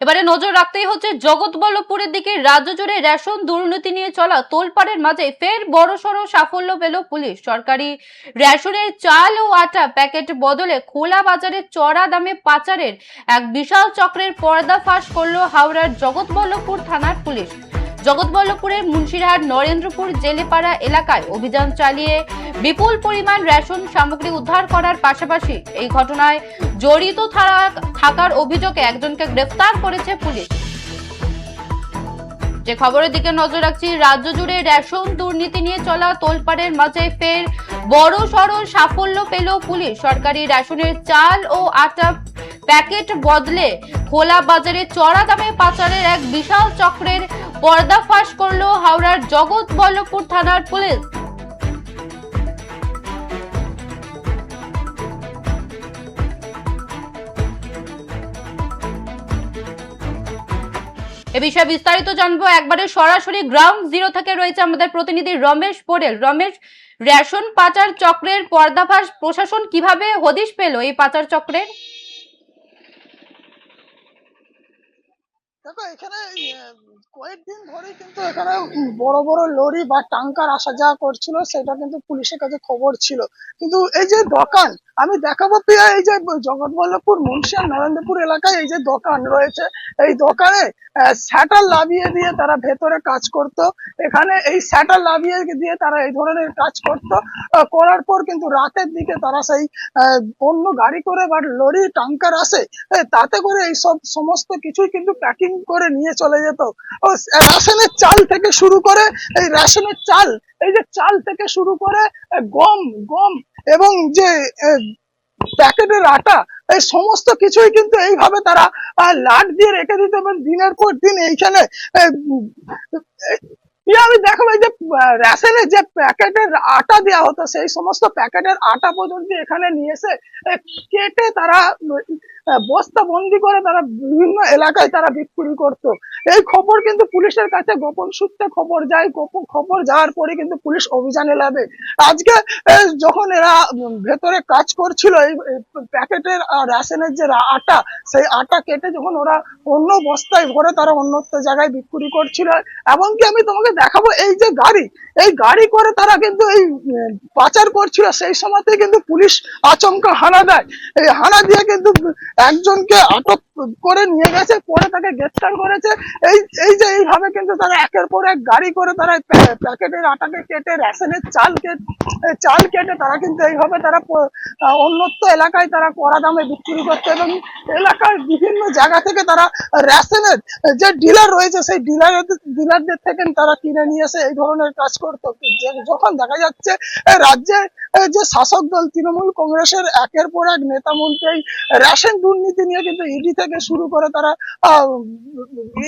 এবারে নজর রাখতেই হচ্ছে জগৎবল্লভপুরের দিকে। রাজ্য জুড়ে রেশন দুর্নীতি নিয়ে চলা তোলপাড়ের মাঝে ফের বড়সড় সাফল্য পেল পুলিশ। সরকারি রেশনের চাল ও আটা প্যাকেট বদলে খোলা বাজারে চড়া দামে পাচারের এক বিশাল চক্রের পর্দাফাশ করল হাওড়ার জগৎবল্লভপুর থানার পুলিশ। জগৎবল্লভপুরের মুন্সিরহাট নরেন্দ্রপুর জেলেপাড়া এলাকায় অভিযান চালিয়ে বিপুল পরিমাণ রেশন সামগ্রী উদ্ধার করার পাশাপাশি এই ঘটনায় জড়িত থাকার অভিযোগে একজনকে গ্রেফতার করেছে পুলিশ। যে খবরের দিকে নজর রাখছি, রাজ্য জুড়ে রেশন দুর্নীতি নিয়ে চলা তোলপাড়ের মাঝে ফের বড় সড় সাফল্য পেল পুলিশ। সরকারি রেশনের চাল ও আটা প্যাকেট বদলে খোলা বাজারে চড়া দামে পাচারের এক বিশাল চক্রের পর্দাফাশ করলো হাওড়ার জগৎবল্লভপুর থানার পুলিশ। এ বিষয়ে বিস্তারিত জানবো একবারে সরাসরি গ্রাউন্ড জিরো থেকে রয়েছে আমাদের প্রতিনিধি রমেশ পোড়েল। রমেশ, রেশন পাচার চক্রের পর্দাফাশ প্রশাসন কিভাবে হদিশ পেল এই পাচার চক্রের? দেখো এখানে কয়েকদিন ধরে কিন্তু এখানে বড় বড় লরি বা ট্যাঙ্কার আসা যাওয়া করছিল, সেটা কিন্তু পুলিশের কাছে খবর ছিল। কিন্তু এই যে দোকান আমি দেখাবো প্রিয়া, এই যে জগৎবল্লভপুর মুন্সিয়া নরেন্দ্রপুর এলাকায় এই যে দোকান রয়েছে, এই দোকানে শ্যাটার লাভিয়ে দিয়ে তারা ভেতরে কাজ করত। এখানে এই শ্যাটার লাভিয়ে দিয়ে তারা এই ধরনের কাজ করত। করার পর কিন্তু রাতের দিকে তারা সেই অন্য গাড়ি করে বা লরি ট্যাঙ্কার আসে, তাতে করে এই সব সমস্ত কিছুই কিন্তু প্যাকিং করে নিয়ে চলে যেত। রেশনের চাল থেকে শুরু করে এই রেশনের চাল, এই যে চাল থেকে শুরু করে গম গম এবং যে প্যাকেটের আটা, এই সমস্ত কিছুই কিন্তু এইভাবে তারা লাট দিয়ে রেখে দিত এবং দিনের পর দিন এইখানে আমি দেখাবো এই যে রেশনের যে প্যাকেটের আটা দেওয়া হতো, সেই সমস্ত প্যাকেটের আটা পর্যন্ত এখানে নিয়ে এসে কেটে তারা বস্তা বন্দি করে তারা বিভিন্ন এলাকায় তারা বিক্রি করতো। এই খবর কিন্তু পুলিশের কাছে গোপন সূত্রে খবর যায়, গোপন খবর যাওয়ার পরে কিন্তু পুলিশ অভিযানে নামে। আজকে যখন এরা ভেতরে কাজ করছিল এই প্যাকেটের রেশনের যে আটা, সেই আটা কেটে যখন ওরা অন্য বস্তায় ভরে তারা অন্যত্র জায়গায় বিক্রি করছিল। এমনকি আমি তোমাকে দেখাবো এই যে গাড়ি, এই গাড়ি করে তারা কিন্তু এই পাচার করছিল, সেই সময়তে কিন্তু পুলিশ আচমকা হানা দেয়। এই হানা দিয়ে কিন্তু একজনকে আটক করে নিয়ে গেছে, পরে তাকে গ্রেফতার করেছে। এই এই যে এইভাবে কিন্তু তারা একের পর এক গাড়ি করে তারা প্যাকেটের আটাকে কেটে রেশনের চাল কেটে তারা কিন্তু এইভাবে তারা অন্যত্র এলাকায় তারা কড়া দামে বিক্রি করতো এবং এলাকার বিভিন্ন জায়গা থেকে তারা রেশনের যে ডিলার রয়েছে সেই ডিলারদের থেকে তারা কিনে নিয়ে এসে এই ধরনের কাজ করতো। যখন দেখা যাচ্ছে রাজ্যে যে শাসক দল তৃণমূল কংগ্রেসের একের পর এক নেতা মন্ত্রী রেশন দুর্নীতি নিয়ে কিন্তু ইডি থেকে শুরু করে তারা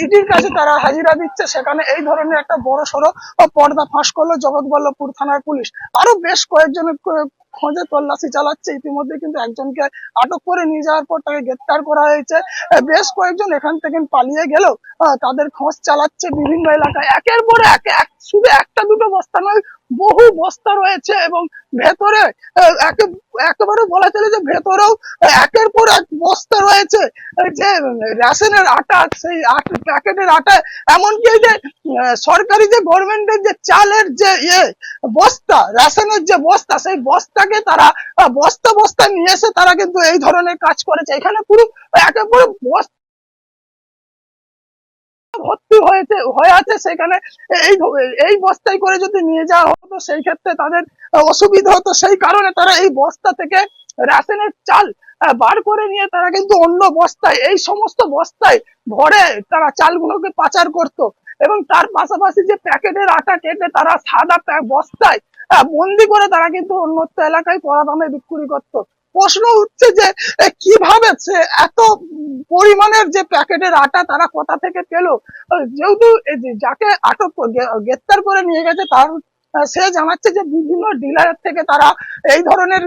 ইডির কাছে তারা হাজিরা দিচ্ছে, সেখানে এই ধরনের একটা বড় সড়ো পর্দা ফাঁস করলো জগৎবল্লভপুর থানার পুলিশ। আরো বেশ কয়েকজনের খোঁজে তল্লাশি চালাচ্ছে। ইতিমধ্যে কিন্তু একজনকে আটক করে নিয়ে যাওয়ার পর তাকে গ্রেপ্তার করা হয়েছে। বেশ কয়েকজন এখান থেকে পালিয়ে গেলেও তাদের খোঁজ চালাচ্ছে বিভিন্ন এলাকায়। একের পর এক শুধু একটা দুটো বস্তা নয়, বহু বস্তা রয়েছে এবং ভেতরে একেবারে বলা চলে যে ভেতরেও একের পর এক বস্তা রয়েছে যে রেশনের আটা, সেই প্যাকেটের আটা। এমনকি যে সরকারি যে গভর্নমেন্টের যে চালের যে বস্তা, রেশনের যে বস্তা, সেই বস্তাকে তারা বস্তা বস্তা নিয়ে এসে তারা কিন্তু এই ধরনের কাজ করেছে। এখানে পুরো একেবারে বস্তা ভর্তি হয়ে আছে। সেখানে এই এই বস্তায় করে যদি নিয়ে যাওয়া হতো সেই ক্ষেত্রে তাদের অসুবিধা হতো, সেই কারণে তারা এই বস্তা থেকে রেশনের চাল বার করে নিয়ে তারা কিন্তু অন্য বস্তায়, এই সমস্ত বস্তায় ভরে তারা চালগুলোকে পাচার করত এবং তার পাশাপাশি যে প্যাকেটের আটা কেটে তারা সাদা বস্তায় বন্দি করে তারা কিন্তু অন্যত্র এলাকায় কড়া দামে বিক্রি করতো। প্রশ্ন হচ্ছে যে কিভাবে সে এত পরিমাণের যে প্যাকেটের আটা তারা কোথা থেকে পেলো? যেহেতু যাকে আটক গ্রেপ্তার করে নিয়ে গেছে তার সে জানাচ্ছে যে বিভিন্ন ডিলারের থেকে তারা এই ধরনের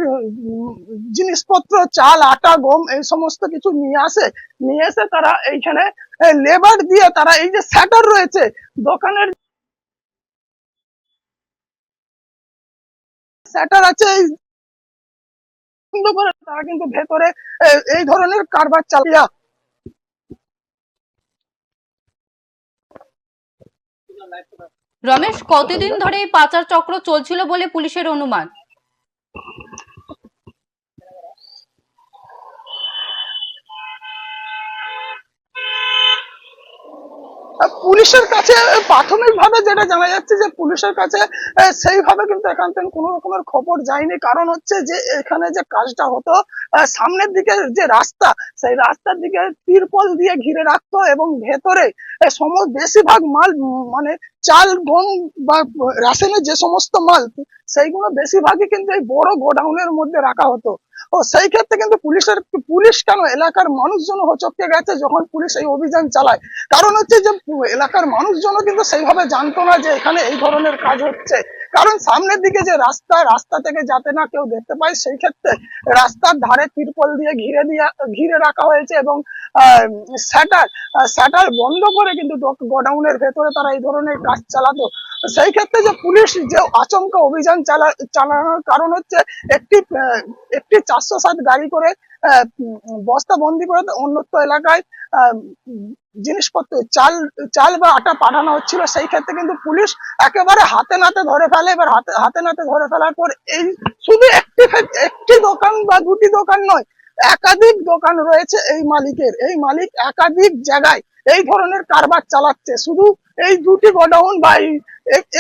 জিনিসপত্র, চাল আটা গম এই সমস্ত কিছু নিয়ে এসে তারা এইখানে লেবার দিয়ে তারা এই যে শ্যাটার রয়েছে দোকানের শ্যাটার আছে, করে তারা কিন্তু ভেতরে এই ধরনের কারবার চালিয়ে রমেশ, কতদিন ধরে এই পাচার চক্র চলছিল বলে পুলিশের অনুমান? পুলিশের কাছে প্রাথমিকভাবে যেটা জানা যাচ্ছে যে পুলিশের কাছে সেইভাবে কিন্তু এখান থেকে কোনো রকমের খবর যায়নি। কারণ হচ্ছে যে এখানে যে কাজটা হতো, সামনের দিকে যে রাস্তা, সেই রাস্তার দিকে তিরপল দিয়ে ঘিরে রাখতো এবং ভেতরে বেশিরভাগ মাল মানে চাল গম বা রেশনের যে সমস্ত মাল, সেইগুলো বেশিরভাগই কিন্তু এই বড় গোডাউনের মধ্যে রাখা হতো। ও সেই ক্ষেত্রে কিন্তু পুলিশ কেন, এলাকার মানুষজন হচকে গেছে যখন পুলিশ এই অভিযান চালায়। কারণ হচ্ছে যে এলাকার মানুষজনও কিন্তু সেইভাবে জানতো না যে এখানে এই ধরনের কাজ হচ্ছে। কারণ সামনের দিকে যে রাস্তা থেকে যাতে না কেউ দেখতে পায়, সেই ক্ষেত্রে রাস্তার ধারে তিরপল দিয়ে ঘিরে রাখা হয়েছে এবং শাটার বন্ধ করে কিন্তু গোডাউনের ভেতরে তারা এই ধরনের কাজ চালাতো। সেই ক্ষেত্রে যে পুলিশ যে আচমকা অভিযান চালানোর কারণ হচ্ছে একটি 407 গাড়ি করে বস্তা বন্দি করে অন্যত্র এলাকায় জিনিসপত্র চাল বা আটা পাঠানো হচ্ছিল। সেই ক্ষেত্রে কিন্তু পুলিশ একেবারে হাতে নাতে ধরে ফেলে। এবার হাতে নাতে ধরে ফেলার পর এই শুধু একটি দোকান বা দুটি দোকান নয়, একাধিক দোকান রয়েছে এই মালিকের। এই মালিক একাধিক জায়গায় এই ধরনের কারবার চালাচ্ছে। শুধু এই দুটি গোডাউন বা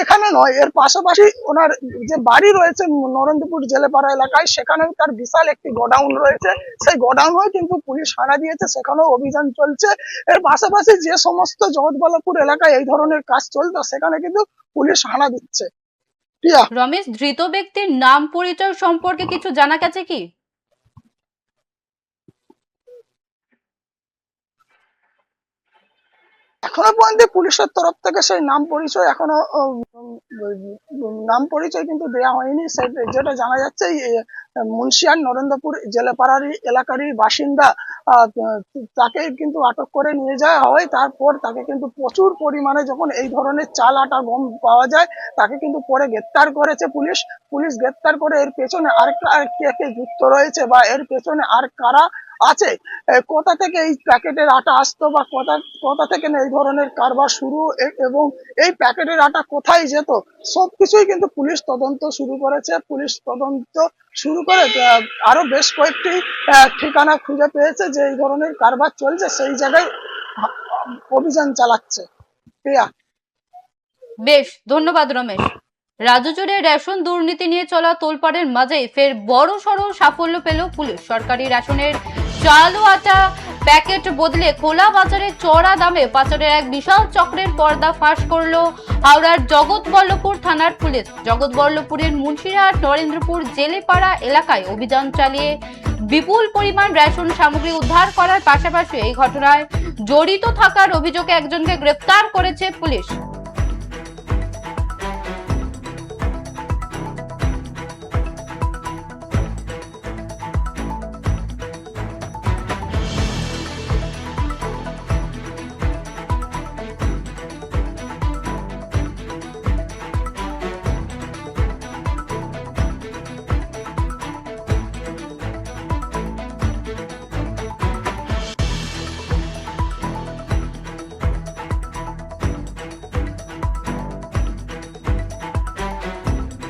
এখানে নয়, এর পাশাপাশি ওনার যে বাড়ি রয়েছে নরেন্দ্রপুর জেলেপাড়া এলাকায়, সেখানেও তার বিশাল একটি গোডাউন রয়েছে। সেই গোডাউনেও কিন্তু পুলিশ হানা দিয়েছে, সেখানেও অভিযান চলছে। এর পাশাপাশি যে সমস্ত জগৎবল্লভপুর এলাকায় এই ধরনের কাজ চলতো, সেখানে কিন্তু পুলিশ হানা দিচ্ছে। প্রিয়া, রমেশ, ধৃত ব্যক্তির নাম পরিচয় সম্পর্কে কিছু জানা গেছে কি? এখনো পর্যন্ত পুলিশের তরফ থেকে সেই নাম পরিচয় কিন্তু দেওয়া হয়নি। যেটা জানা যাচ্ছে মুন্সিয়ান নরেন্দ্রপুর জেলেপাড়ারই এলাকারই বাসিন্দা, তাকে কিন্তু আটক করে নিয়ে যাওয়া হয়। তারপর তাকে কিন্তু প্রচুর পরিমাণে যখন এই ধরনের চাল আটা গম পাওয়া যায়, তাকে কিন্তু পরে গ্রেপ্তার করেছে পুলিশ গ্রেপ্তার করে এর পেছনে আর কে যুক্ত রয়েছে বা এর পেছনে আর কারা আছে, কোথা থেকে এই প্যাকেটের আটা আসতো বা কোথা থেকে এই ধরনের কারবার শুরু এবং এই প্যাকেটের আটা কোথায় যেত, সবকিছুই কিন্তু পুলিশ তদন্ত শুরু করেছে। পুলিশ তদন্ত শুরু করে আরো বেশ কয়েকটি ঠিকানা খুঁজে পেয়েছে যে এই ধরনের কারবার চলছে, সেই জায়গায় অভিযান চালাচ্ছে। প্রিয়া, বেশ, ধন্যবাদ রমেশ। রাজ্য জুড়ে রেশন দুর্নীতি নিয়ে চলা তোলপাড়ের মাঝে ফের বড় সড় সাফল্য পেল পুলিশ। সরকারি রেশনের চাল ও আটা প্যাকেট বদলে খোলা বাজারে চড়া দামে পাচারের এক বিশাল চক্রের পর্দা ফাঁস করলো হাওড়ার জগৎবল্লভপুর থানার পুলিশ। জগৎবল্লভপুরের মুন্সিরহাট নরেন্দ্রপুর জেলেপাড়া এলাকায় অভিযান চালিয়ে বিপুল পরিমাণ রেশন সামগ্রী উদ্ধার করার পাশাপাশি এই ঘটনায় জড়িত থাকার অভিযোগে একজনকে গ্রেফতার করেছে পুলিশ।